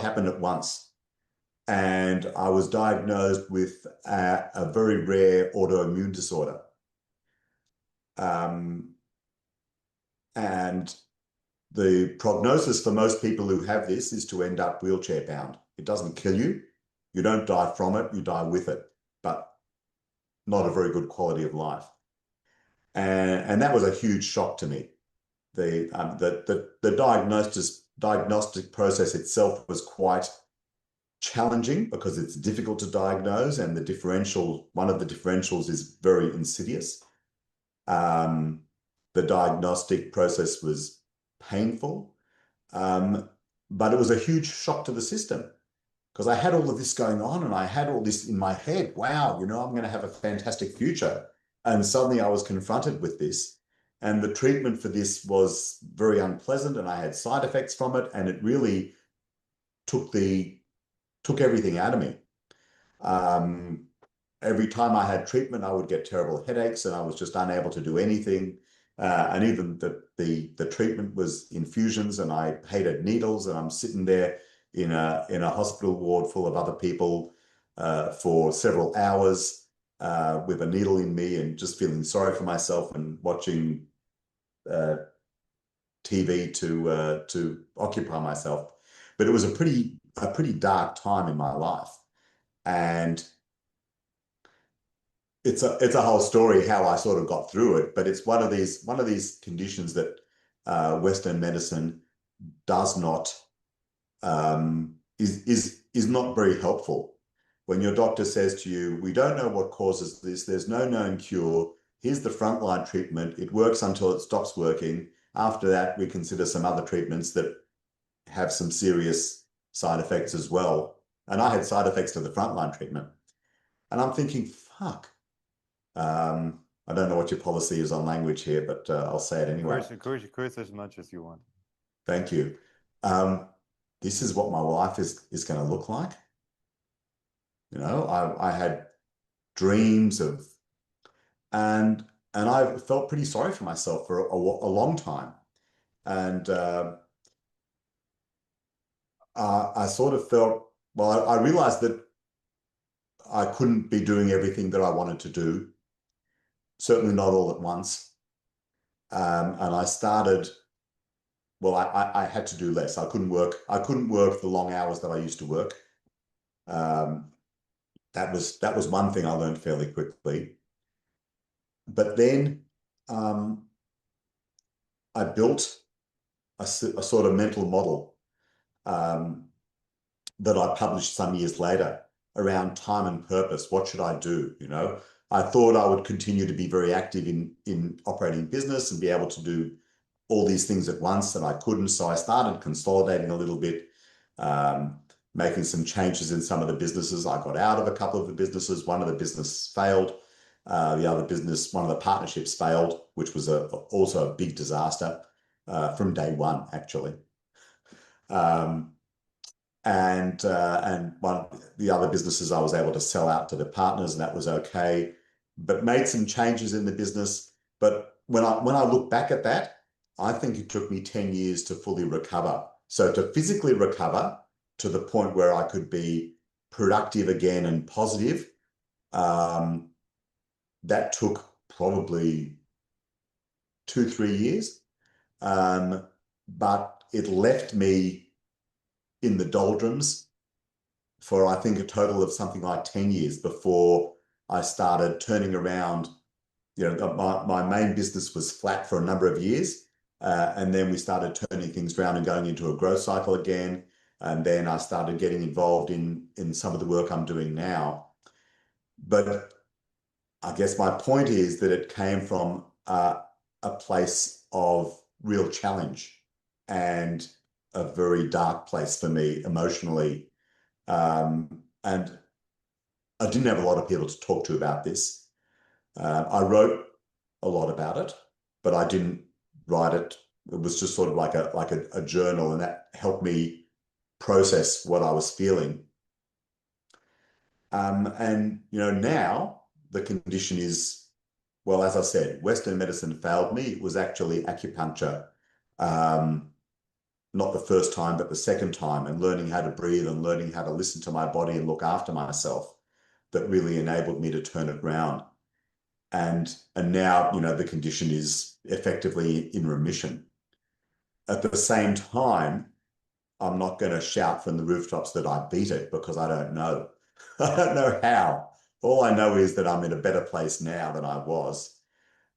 happened at once. And I was diagnosed with a very rare autoimmune disorder. Um, and the prognosis for most people who have this is to end up wheelchair bound. It doesn't kill you. You don't die from it, you die with it, but not a very good quality of life. And that was a huge shock to me. The diagnostic process itself was quite challenging because it's difficult to diagnose, and one of the differentials is very insidious. The diagnostic process was painful, but it was a huge shock to the system because I had all of this going on and I had all this in my head. Wow, I'm going to have a fantastic future. And suddenly I was confronted with this, and the treatment for this was very unpleasant, and I had side effects from it, and it really took everything out of me. Every time I had treatment, I would get terrible headaches, and I was just unable to do anything. And even the treatment was infusions, and I hated needles, and I'm sitting there in a hospital ward full of other people for several hours with a needle in me, and just feeling sorry for myself and watching TV to occupy myself. But it was a pretty dark time in my life, and it's a whole story how I sort of got through it. But it's one of these conditions that Western medicine does not is not very helpful. When your doctor says to you, "We don't know what causes this. There's no known cure. Here's the frontline treatment. It works until it stops working. After that, we consider some other treatments that have some serious side effects as well." And I had side effects to the frontline treatment. And I'm thinking, fuck. I don't know what your policy is on language here, but I'll say it anyway. Curse as much as you want. Thank you. This is what my life is going to look like. I had dreams of, and I felt pretty sorry for myself for a long time. And I sort of felt, well, I realized that I couldn't be doing everything that I wanted to do, certainly not all at once. And I started, well, I had to do less. I couldn't work the long hours that I used to work. That was one thing I learned fairly quickly. But then I built a sort of mental model that I published some years later around time and purpose. What should I do? I thought I would continue to be very active in operating business and be able to do all these things at once, and I couldn't. So I started consolidating a little bit, making some changes in some of the businesses. I got out of a couple of the businesses. One of the business failed. The other business, one of the partnerships failed, which was also a big disaster from day one, actually. And the other businesses I was able to sell out to the partners, and that was okay. But made some changes in the business. But when I look back at that, I think it took me 10 years to fully recover. So to physically recover to the point where I could be productive again and positive, that took probably 2-3 years. But it left me in the doldrums for, I think, a total of something like 10 years before I started turning around. My main business was flat for a number of years. And then we started turning things around and going into a growth cycle again. And then I started getting involved in some of the work I'm doing now. But I guess my point is that it came from a place of real challenge and a very dark place for me emotionally. And I didn't have a lot of people to talk to about this. I wrote a lot about it, but I didn't write it. It was just sort of like a journal, and that helped me process what I was feeling. And now the condition is, well, as I said, Western medicine failed me. It was actually acupuncture. not the first time, but the second time, and learning how to breathe and learning how to listen to my body and look after myself that really enabled me to turn it around. And now, the condition is effectively in remission. At the same time, I'm not going to shout from the rooftops that I beat it because I don't know. I don't know how. All I know is that I'm in a better place now than I was.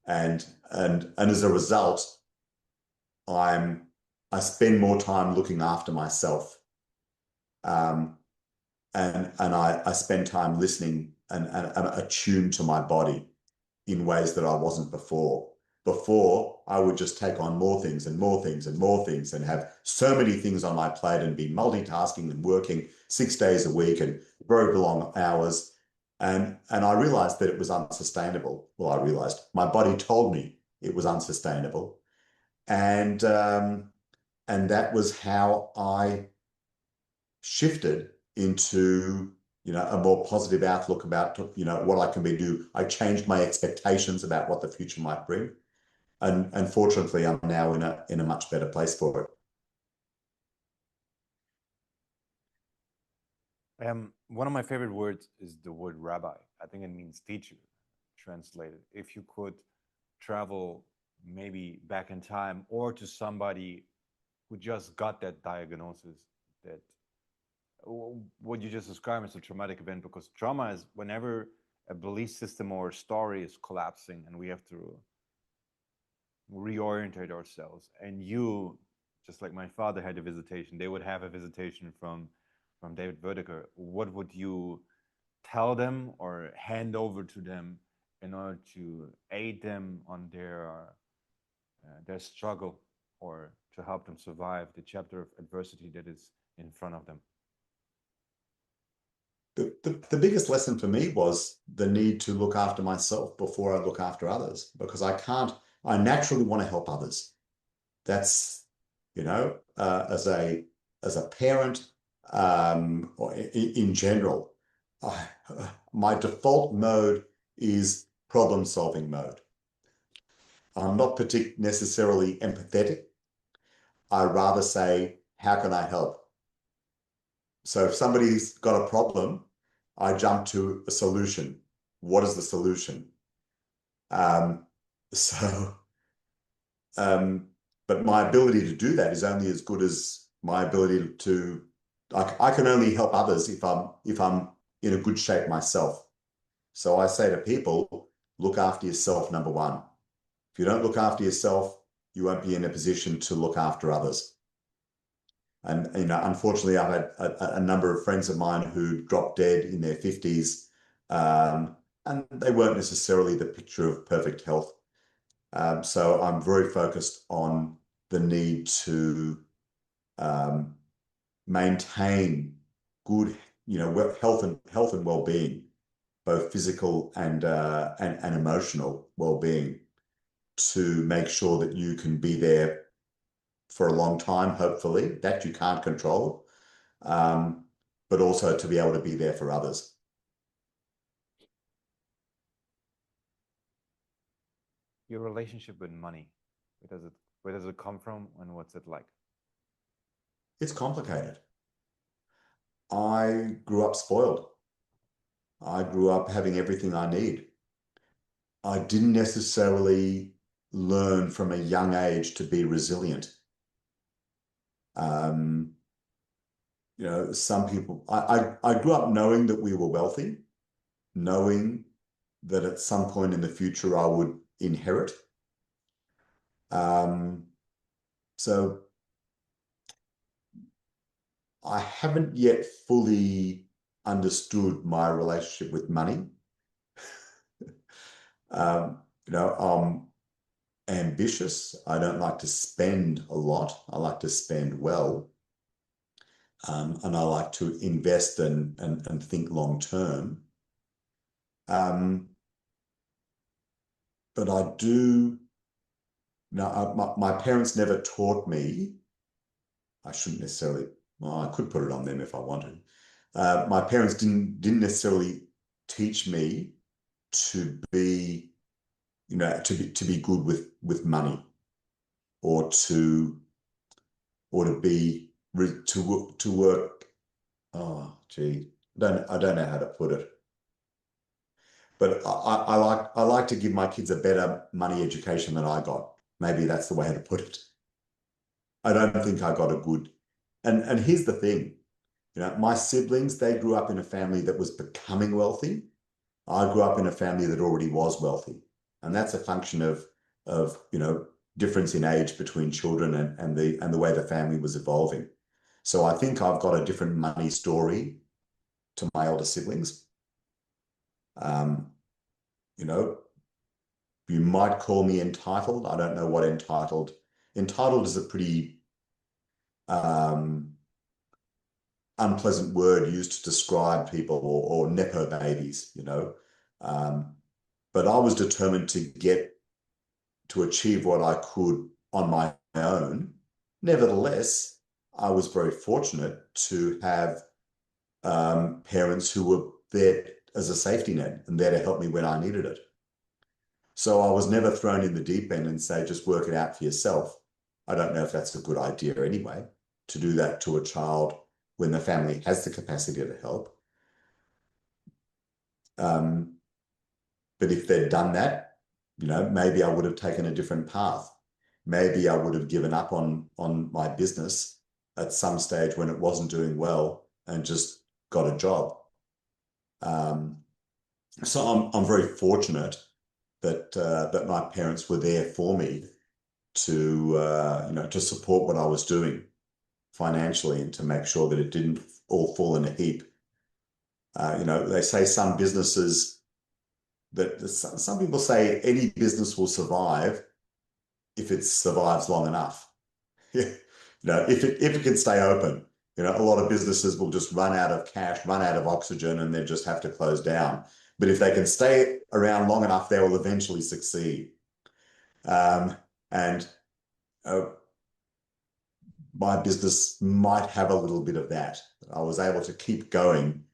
And as a result, I spend more time looking after myself. Um, and I spend time listening and attuned to my body in ways that I wasn't before. Before, I would just take on more things and more things and more things and have so many things on my plate and be multitasking and working 6 days a week and very long hours. And I realized that it was unsustainable. Well, I realized my body told me it was unsustainable. And that was how I shifted into a more positive outlook about what I can be do. I changed my expectations about what the future might bring, and fortunately, I'm now in a much better place for it. One of my favorite words is the word rabbi. I think it means teacher, translated. If you could travel maybe back in time or to somebody who just got that diagnosis, that what you just described as a traumatic event, because trauma is whenever a belief system or story is collapsing and we have to reorientate ourselves. And you, just like my father had a visitation, they would have a visitation from David Werdiger. What would you tell them or hand over to them in order to aid them on their struggle, or to help them survive the chapter of adversity that is in front of them? The biggest lesson for me was the need to look after myself before I look after others, because I naturally want to help others. That's, as a parent, or in general, my default mode is problem-solving mode. I'm not necessarily empathetic. I rather say, how can I help? So if somebody's got a problem, I jump to a solution. What is the solution? Um, so, um, but my ability to do that is only as good as my ability to. I can only help others if I'm in a good shape myself. So I say to people, look after yourself, number one. If you don't look after yourself, you won't be in a position to look after others. And unfortunately, I've had a number of friends of mine who dropped dead in their 50s, and they weren't necessarily the picture of perfect health. So I'm very focused on the need to maintain good, health and well-being, both physical and emotional well-being, to make sure that you can be there for a long time, hopefully, that you can't control, but also to be able to be there for others. Your relationship with money, where does it come from, and what's it like? It's complicated. I grew up spoiled. I grew up having everything I need. I didn't necessarily learn from a young age to be resilient. Um, some people, I grew up knowing that we were wealthy, knowing that at some point in the future I would inherit. Um, so I haven't yet fully understood my relationship with money. I'm ambitious. I don't like to spend a lot. I like to spend well. And I like to invest and think long term. Um, but I do, my parents never taught me. I shouldn't necessarily, well, I could put it on them if I wanted. My parents didn't necessarily teach me to be, to be good with money, or to or to be to work. Oh, gee, I don't know how to put it. But I like to give my kids a better money education than I got. Maybe that's the way to put it. I don't think I got a good. And here's the thing, my siblings, they grew up in a family that was becoming wealthy. I grew up in a family that already was wealthy, and that's a function of difference in age between children and the way the family was evolving. So I think I've got a different money story to my older siblings. Um, you know, you might call me entitled. I don't know what entitled. Entitled is a pretty um, unpleasant word used to describe people or nepo babies. Um, but I was determined to achieve what I could on my own. Nevertheless, I was very fortunate to have parents who were there as a safety net and there to help me when I needed it. So I was never thrown in the deep end and say, just work it out for yourself. I don't know if that's a good idea anyway, to do that to a child when the family has the capacity to help. Um, but if they'd done that, maybe I would have taken a different path. Maybe I would have given up on my business at some stage when it wasn't doing well and just got a job. Um, so I'm very fortunate that my parents were there for me to support what I was doing financially and to make sure that it didn't all fall in a heap. They say some businesses that some people say any business will survive if it survives long enough. If it can stay open. A lot of businesses will just run out of cash, run out of oxygen, and then just have to close down. But if they can stay around long enough, they will eventually succeed. And uh, my business might have a little bit of that. I was able to keep going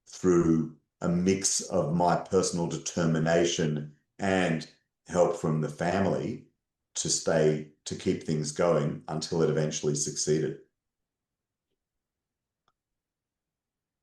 through a mix of my personal determination and help from the family to keep things going until it eventually succeeded.